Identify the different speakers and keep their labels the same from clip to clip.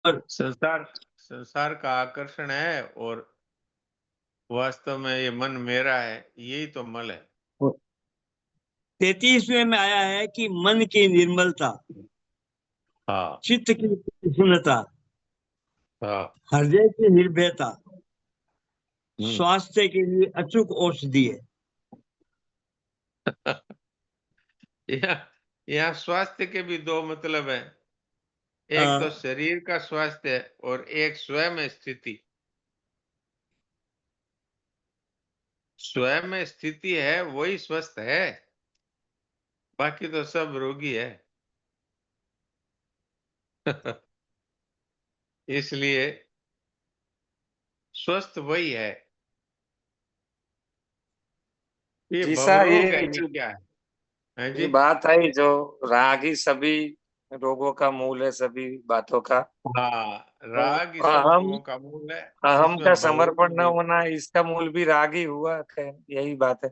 Speaker 1: संसार संसार का आकर्षण है और वास्तव में ये मन मेरा है, यही तो मल है।
Speaker 2: 33वें में आया है कि मन की निर्मलता,
Speaker 1: हाँ
Speaker 2: चित्त की प्रसन्नता,
Speaker 1: हाँ।
Speaker 2: हृदय की निर्भयता
Speaker 1: हम्म।
Speaker 2: स्वास्थ्य के लिए अचूक औषधि है।
Speaker 1: यहाँ यहाँ स्वास्थ्य के भी दो मतलब है। एक तो
Speaker 2: अ,
Speaker 1: शरीर का स्वास्थ्य है और एक स्वयं स्थिति। स्वयं में स्थिति है वही स्वस्थ है, बाकी तो सब रोगी है। इसलिए स्वस्थ वही है। ये
Speaker 3: जी सा
Speaker 1: भवरोग है,
Speaker 3: ये
Speaker 1: ये
Speaker 3: जो
Speaker 1: क्या है
Speaker 3: ये
Speaker 1: जी?
Speaker 3: बात है जो राग ही सभी रोगों का मूल है, सभी बातों का।
Speaker 1: हाँ,
Speaker 3: और
Speaker 1: राग ही सब
Speaker 3: अहम
Speaker 1: रोगों का मूल है।
Speaker 3: अहम का
Speaker 1: इसमें
Speaker 3: समर्पण
Speaker 1: भवरोग
Speaker 3: न
Speaker 1: भी।
Speaker 3: होना, इसका मूल भी राग ही हुआ। खैर यही बात है,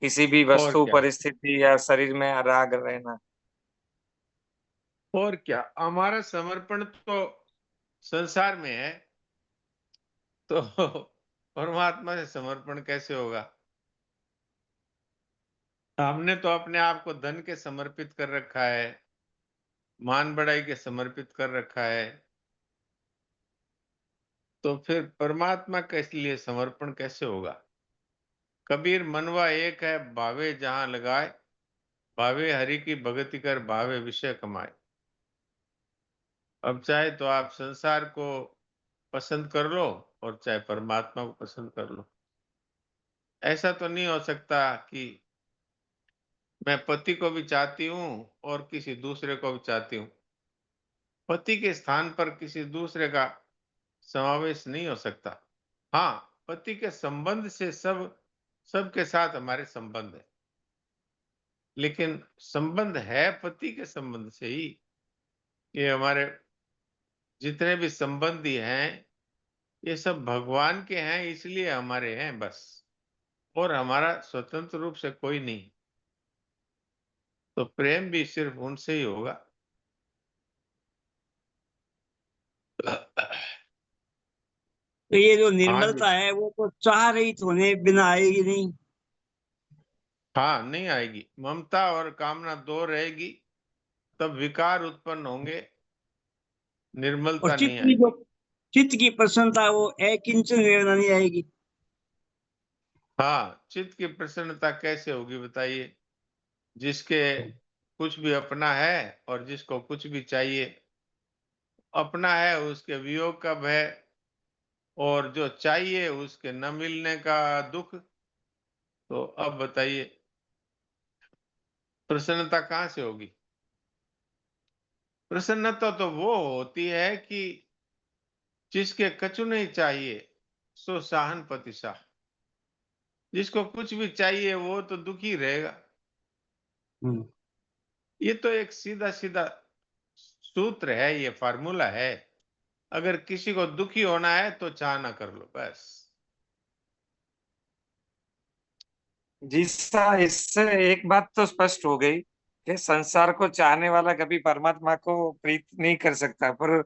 Speaker 3: किसी भी
Speaker 1: और
Speaker 3: वस्तु,
Speaker 1: क्या,
Speaker 3: परिस्थिति या शरीर में राग रहना।
Speaker 1: और क्या, हमारा समर्पण तो संसार में है, तो परमात्मा से समर्पण कैसे होगा? हमने तो अपने आप को धन के समर्पित कर रखा है, मान बढ़ाई के समर्पित कर रखा है, तो फिर परमात्मा के लिए समर्पण कैसे होगा? कबीर मनवा एक है, भावे जहां लगाए, भावे हरि की भगति कर, भावे विषय कमाए। अब चाहे तो आप संसार को पसंद कर लो और चाहे परमात्मा को पसंद कर लो। ऐसा तो नहीं हो सकता कि मैं पति को भी चाहती हूँ और किसी दूसरे को भी चाहती हूँ। पति के स्थान पर किसी दूसरे का समावेश नहीं हो सकता। हाँ, पति के संबंध से सबके साथ हमारे संबंध है, लेकिन संबंध है पति के संबंध से ही। ये हमारे जितने भी संबंधी हैं, ये सब भगवान के हैं, इसलिए हमारे हैं बस। और हमारा स्वतंत्र रूप से कोई नहीं। तो प्रेम भी सिर्फ उनसे ही होगा।
Speaker 2: तो ये जो
Speaker 1: हाँ जी।
Speaker 2: निर्मलता है वो तो चाह रहित होने बिना आएगी नहीं।
Speaker 1: हाँ, नहीं आएगी। ममता और कामना दो रहेगी, तब विकार उत्पन्न होंगे,
Speaker 2: और
Speaker 1: निर्मलता
Speaker 2: चित्त
Speaker 1: नहीं
Speaker 2: की जो
Speaker 1: आएगी।
Speaker 2: चित्त की प्रसन्नता वो किंचन वेदना नहीं आएगी।
Speaker 1: हाँ, चित्त की प्रसन्नता कैसे होगी बताइए? जिसके कुछ भी अपना है और जिसको कुछ भी चाहिए। अपना है उसके वियोग का भय, और जो चाहिए उसके न मिलने का दुख। तो अब बताइए, प्रसन्नता कहाँ से होगी? प्रसन्नता तो वो होती है कि जिसके कछु नहीं चाहिए सो साहन पति साह। जिसको कुछ भी चाहिए वो तो दुखी रहेगा।
Speaker 2: हम्म।
Speaker 1: ये तो एक सीधा सीधा सूत्र है, ये फार्मूला है। अगर किसी को दुखी होना है तो चाह ना कर लो बस।
Speaker 3: जी सा इससे एक बात तो स्पष्ट हो गई कि संसार को चाहने वाला कभी परमात्मा को प्रीत नहीं कर सकता, पर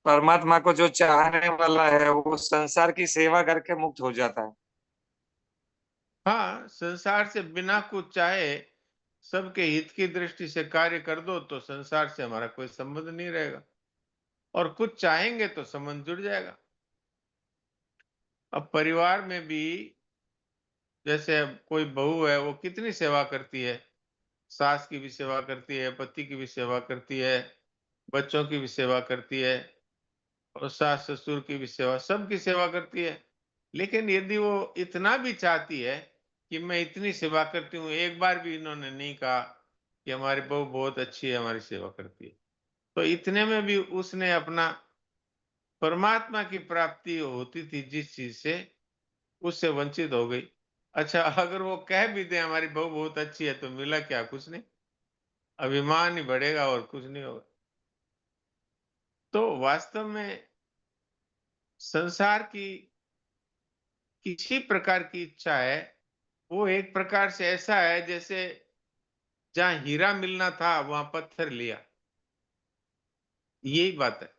Speaker 3: परमात्मा को जो चाहने वाला है वो संसार की सेवा करके मुक्त हो जाता है।
Speaker 1: हाँ, संसार से बिना कुछ चाहे सबके हित की दृष्टि से कार्य कर दो तो संसार से हमारा कोई संबंध नहीं रहेगा। और कुछ चाहेंगे तो संबंध जुड़ जाएगा। अब परिवार में भी, जैसे अब कोई बहू है, वो कितनी सेवा करती है। सास की भी सेवा करती है, पति की भी सेवा करती है, बच्चों की भी सेवा करती है, और सास ससुर की भी सेवा, सबकी सेवा करती है। लेकिन यदि वो इतना भी चाहती है कि मैं इतनी सेवा करती हूँ, एक बार भी इन्होंने नहीं कहा कि हमारी बहू बहुत अच्छी है, हमारी सेवा करती है, तो इतने में भी उसने अपना परमात्मा की प्राप्ति होती थी जिस चीज से, उससे वंचित हो गई। अच्छा, अगर वो कह भी दे हमारी बहू बहुत अच्छी है, तो मिला क्या? कुछ नहीं। अभिमान ही बढ़ेगा और कुछ नहीं होगा। तो वास्तव में संसार की किसी प्रकार की इच्छा है, वो एक प्रकार से ऐसा है जैसे जहां हीरा मिलना था वहां पत्थर लिया। यही बात है।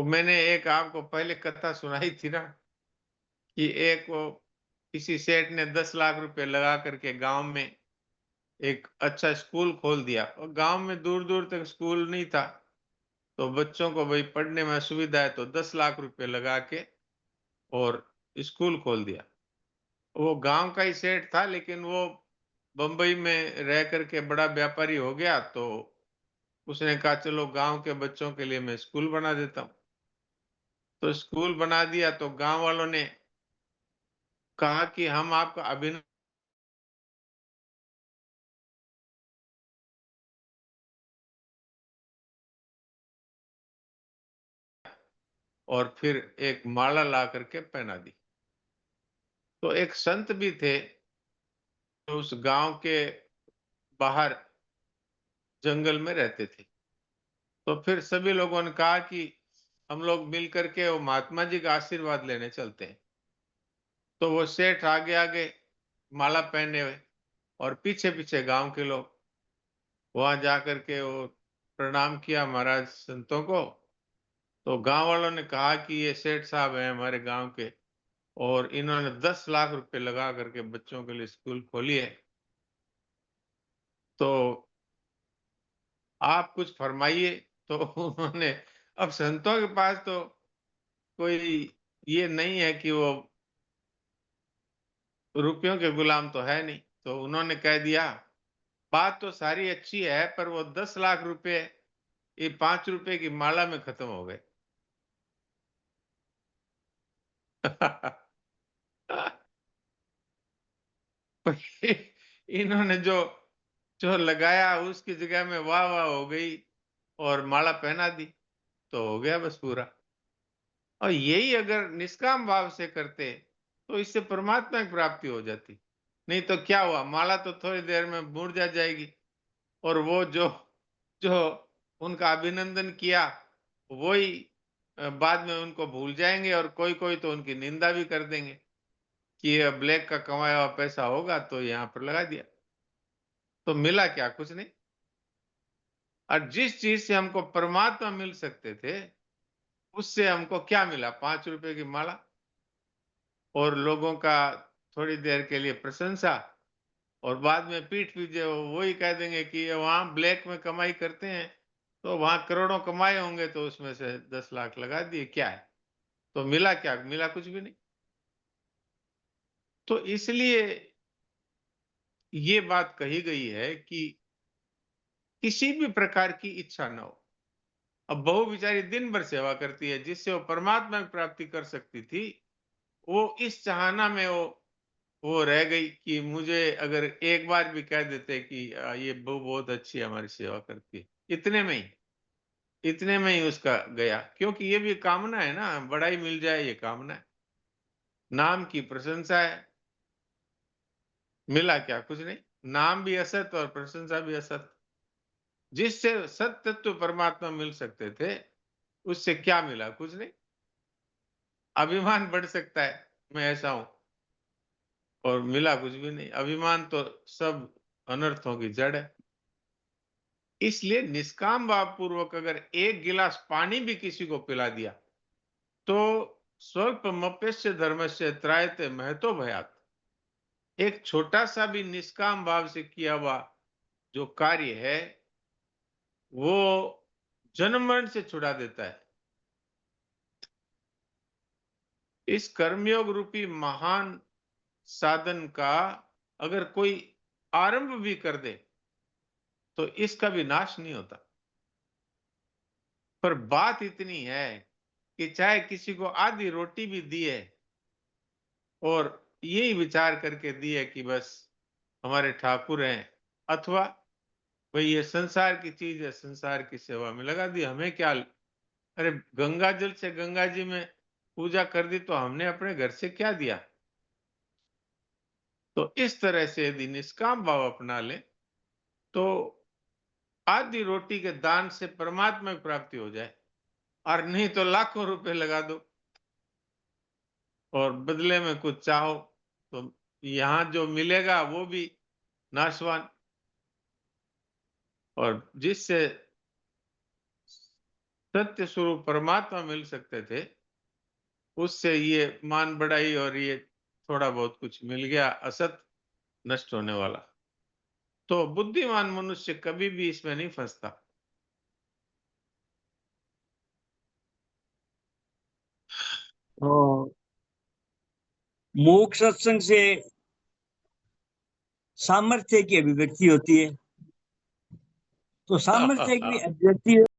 Speaker 1: वो मैंने एक आपको पहले कथा सुनाई थी ना कि एक वो किसी सेठ ने 10 लाख रुपए लगा करके गांव में एक अच्छा स्कूल खोल दिया और गांव में दूर दूर तक स्कूल नहीं था। तो बच्चों को भाई पढ़ने में असुविधा है तो 10 लाख रुपए लगा के और स्कूल खोल दिया। वो गांव का ही सेठ था लेकिन वो बंबई में रह करके बड़ा व्यापारी हो गया। तो उसने कहा चलो गांव के बच्चों के लिए मैं स्कूल बना देता हूँ। तो स्कूल बना दिया तो गांव वालों ने कहा कि हम आपका अभिनंदन और फिर एक माला ला करके पहना दी। तो एक संत भी थे जो उस गांव के बाहर जंगल में रहते थे। तो फिर सभी लोगों ने कहा कि हम लोग मिल करके वो महात्मा जी का आशीर्वाद लेने चलते हैं। तो वो सेठ आगे आगे माला पहने हुए और पीछे पीछे गांव के लोग वहां जाकर के वो प्रणाम किया महाराज संतों को। तो गांव वालों ने कहा कि ये सेठ साहब हैं हमारे गांव के और इन्होंने 10 लाख रुपए लगा करके बच्चों के लिए स्कूल खोली है। तो आप कुछ फरमाइए। तो उन्होंने अब संतों के पास तो कोई ये नहीं है कि वो रुपयों के गुलाम तो है नहीं। तो उन्होंने कह दिया बात तो सारी अच्छी है पर वो 10 लाख रुपए ये 5 रुपए की माला में खत्म हो गए। इन्होंने जो जो लगाया उसकी जगह में वाह वाह हो गई और माला पहना दी तो हो गया बस पूरा। और यही अगर निष्काम भाव से करते तो इससे परमात्मा की प्राप्ति हो जाती। नहीं तो क्या हुआ माला तो थोड़ी देर में मुरझा जाएगी और वो जो जो उनका अभिनंदन किया वही बाद में उनको भूल जाएंगे और कोई कोई तो उनकी निंदा भी कर देंगे कि ये ब्लैक का कमाया हुआ पैसा होगा तो यहाँ पर लगा दिया। तो मिला क्या कुछ नहीं। और जिस चीज से हमको परमात्मा मिल सकते थे उससे हमको क्या मिला 5 रुपए की माला और लोगों का थोड़ी देर के लिए प्रशंसा और बाद में पीठ पीछे वही कह देंगे कि ये वहां ब्लैक में कमाई करते हैं तो वहां करोड़ों कमाए होंगे तो उसमें से 10 लाख लगा दिए क्या है। तो मिला क्या मिला कुछ भी नहीं। तो इसलिए ये बात कही गई है कि किसी भी प्रकार की इच्छा न हो। अब बहू बेचारी दिन भर सेवा करती है जिससे वो परमात्मा की प्राप्ति कर सकती थी। वो इस चाहना में वो रह गई कि मुझे अगर एक बार भी कह देते कि ये बहू बहुत अच्छी है हमारी सेवा करती है इतने में ही उसका गया। क्योंकि ये भी कामना है ना बड़ाई मिल जाए ये कामना है नाम की प्रशंसा है। मिला क्या कुछ नहीं। नाम भी असत और प्रशंसा भी असत। जिससे सत्य तत्व परमात्मा मिल सकते थे उससे क्या मिला कुछ नहीं। अभिमान बढ़ सकता है मैं ऐसा हूं और मिला कुछ भी नहीं। अभिमान तो सब अनर्थों की जड़ है। इसलिए निष्काम भाव पूर्वक अगर एक गिलास पानी भी किसी को पिला दिया तो स्वल्पमप्यस्य धर्मस्य त्रायते महतो भयात्। एक छोटा सा भी निष्काम भाव से किया हुआ जो कार्य है वो जन्म मरण से छुड़ा देता है। इस कर्मयोग रूपी महान साधन का अगर कोई आरंभ भी कर दे तो इसका भी नाश नहीं होता। पर बात इतनी है कि चाहे किसी को आधी रोटी भी दी है और यही विचार करके दी है कि बस हमारे ठाकुर हैं अथवा भाई ये संसार की चीज है संसार की सेवा में लगा दी हमें क्या। अरे गंगा जल से गंगा जी में पूजा कर दी तो हमने अपने घर से क्या दिया। तो इस तरह से यदि निष्काम भाव अपना ले तो आधी रोटी के दान से परमात्मा की प्राप्ति हो जाए। और नहीं तो लाखों रुपए लगा दो और बदले में कुछ चाहो तो यहां जो मिलेगा वो भी नाशवान। और जिससे सत्य स्वरूप परमात्मा मिल सकते थे, उससे ये मान बढ़ाई और ये थोड़ा बहुत कुछ मिल गया, असत नष्ट होने वाला। तो बुद्धिमान मनुष्य कभी भी इसमें नहीं फंसता।
Speaker 2: तो मोक्ष सत्संग से सामर्थ्य की अभिव्यक्ति होती है, तो सामर्थ्य की अभिव्यक्ति